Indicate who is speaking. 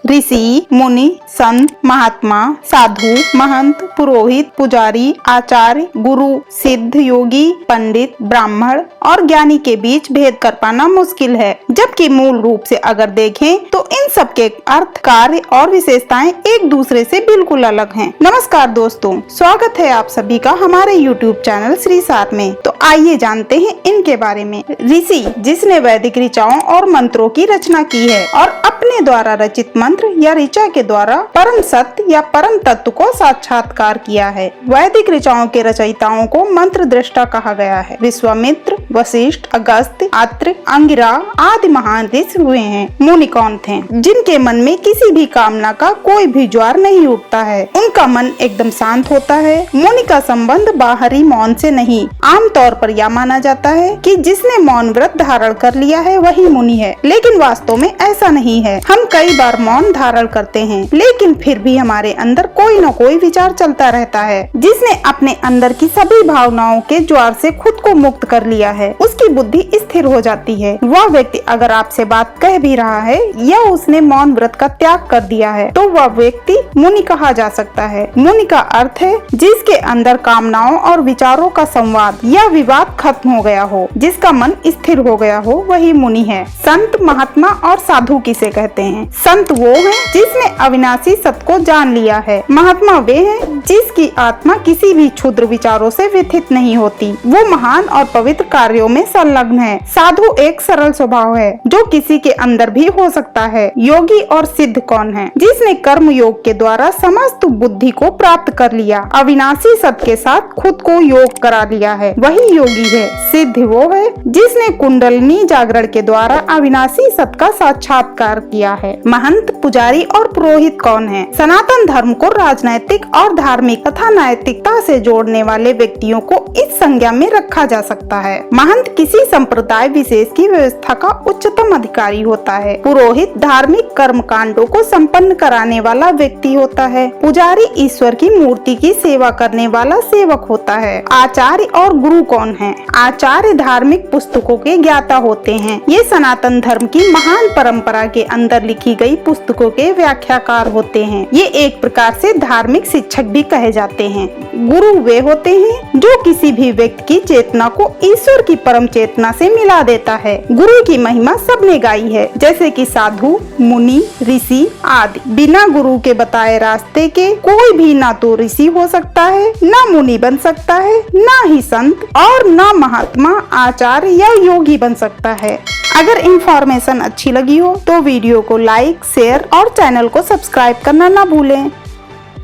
Speaker 1: ऋषि, मुनि, संत, महात्मा, साधु, महंत, पुरोहित, पुजारी, आचार्य, गुरु, सिद्ध, योगी, पंडित, ब्राह्मण और ज्ञानी के बीच भेद कर पाना मुश्किल है, जबकि मूल रूप से अगर देखें तो इन सब के अर्थ, कार्य और विशेषताएं एक दूसरे से बिल्कुल अलग हैं। नमस्कार दोस्तों, स्वागत है आप सभी का हमारे YouTube चैनल श्री सार में। तो आइए जानते हैं इनके बारे में। ऋषि, जिसने वैदिक ऋचाओं और मंत्रों की रचना की है और अपने द्वारा रचित मंत्र या ऋचा के द्वारा परम सत्य या परम तत्व को साक्षात्कार किया है। वैदिक ऋचाओं के रचयिताओं को मंत्र दृष्टा कहा गया है। विश्वामित्र, वशिष्ठ, अगस्त्य, अत्रि, अंगिरा आदि महान ऋषि हुए हैं। मुनि कौन थे? जिनके मन में किसी भी कामना का कोई भी ज्वार नहीं उठता है, उनका मन एकदम शांत होता है। मुनि का संबंध बाहरी मौन से नहीं, आमतौर पर यह माना जाता है कि जिसने मौन व्रत धारण कर लिया है वही मुनि है, लेकिन वास्तव में ऐसा नहीं है। हम कई बार मौन धारण करते हैं, लेकिन फिर भी हमारे अंदर कोई न कोई विचार चलता रहता है। जिसने अपने अंदर की सभी भावनाओं के ज्वार से खुद को मुक्त कर लिया है, उसकी बुद्धि स्थिर हो जाती है। वह व्यक्ति अगर आपसे बात कह भी रहा है या उसने मौन व्रत का त्याग कर दिया है, तो वह व्यक्ति मुनि कहा जा सकता है। मुनि का अर्थ है जिसके अंदर कामनाओं और विचारों का संवाद या विवाद खत्म हो गया हो, जिसका मन स्थिर हो गया हो, वही मुनि है। संत, महात्मा और साधु किसे कहते हैं? संत वो है जिसने अविनाशी सत्य को जान लिया है। महात्मा वे हैं जिसकी आत्मा किसी भी क्षुद्र विचारों से व्यथित नहीं होती, वो महान और पवित्र कार्यों में संलग्न है। साधु एक सरल स्वभाव है जो किसी के अंदर भी हो सकता है। योगी और सिद्ध कौन है? जिसने कर्म योग के द्वारा समस्त बुद्धि को प्राप्त कर लिया, अविनाशी सत्य के साथ खुद को योग करा लिया है, वही योगी है। सिद्ध वो है जिसने कुंडलिनी जागरण के द्वारा अविनाशी सत्य का साक्षात्कार किया है। महंत, पुजारी और पुरोहित कौन है? सनातन धर्म को राजनैतिक और धार्मिक तथा नैतिकता से जोड़ने वाले व्यक्तियों को इस संज्ञा में रखा जा सकता है। महंत किसी संप्रदाय विशेष की व्यवस्था का उच्चतम अधिकारी होता है। पुरोहित धार्मिक कर्म कांडों को संपन्न कराने वाला व्यक्ति होता है। पुजारी ईश्वर की मूर्ति की सेवा करने वाला सेवक होता है। आचार्य और गुरु कौन है? आचार्य धार्मिक पुस्तकों के ज्ञाता होते हैं। ये सनातन धर्म की महान परंपरा के अंदर लिखी गई पुस्तकों के व्याख्याकार होते हैं। ये एक प्रकार से धार्मिक शिक्षक भी कहे जाते हैं। गुरु वे होते हैं जो किसी भी व्यक्ति की चेतना को ईश्वर की परम चेतना से मिला देता है। गुरु की महिमा सबने गाई है, जैसे कि साधु, मुनि, ऋषि आदि। बिना गुरु के बताए रास्ते के कोई भी ना तो ऋषि हो सकता है, ना मुनि बन सकता है, ना ही संत और ना महात्मा, आचार्य या योगी बन सकता है। अगर इंफॉर्मेशन अच्छी लगी हो तो वीडियो को लाइक, शेयर और चैनल को सब्सक्राइब करना ना भूलें।